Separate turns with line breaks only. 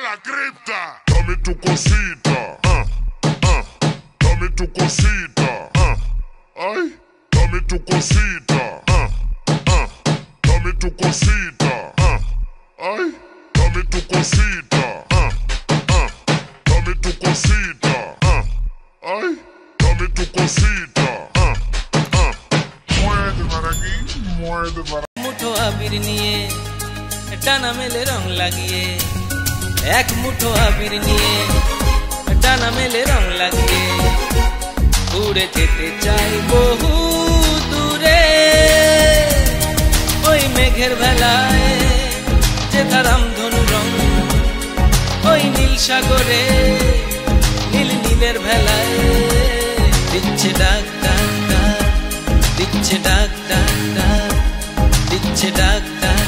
la cripta. Dame tu cosita, dame tu cosita, ay, dame tu cosita, dame tu cosita, ay, dame tu cosita, dame tu cosita, ay, dame tu cosita, muerde para aquí, muerde para
মুঠো আবির নিয়ে টানা মেলে রং লাগিয়ে এক মুঠো আবির নিয়ে টানা মেলে রং লাগিয়ে উড়ে যেতে চাই বহু দূরে ওই মেঘের ভেলায় যে তার রামধনু রং ওই নীল সাগরে নীল নীলের ভেলায় দিচ্ছে ডাক ডাক ডাক দিচ্ছে ডাক ডাক ডাক দিচ্ছে ডাক ডাক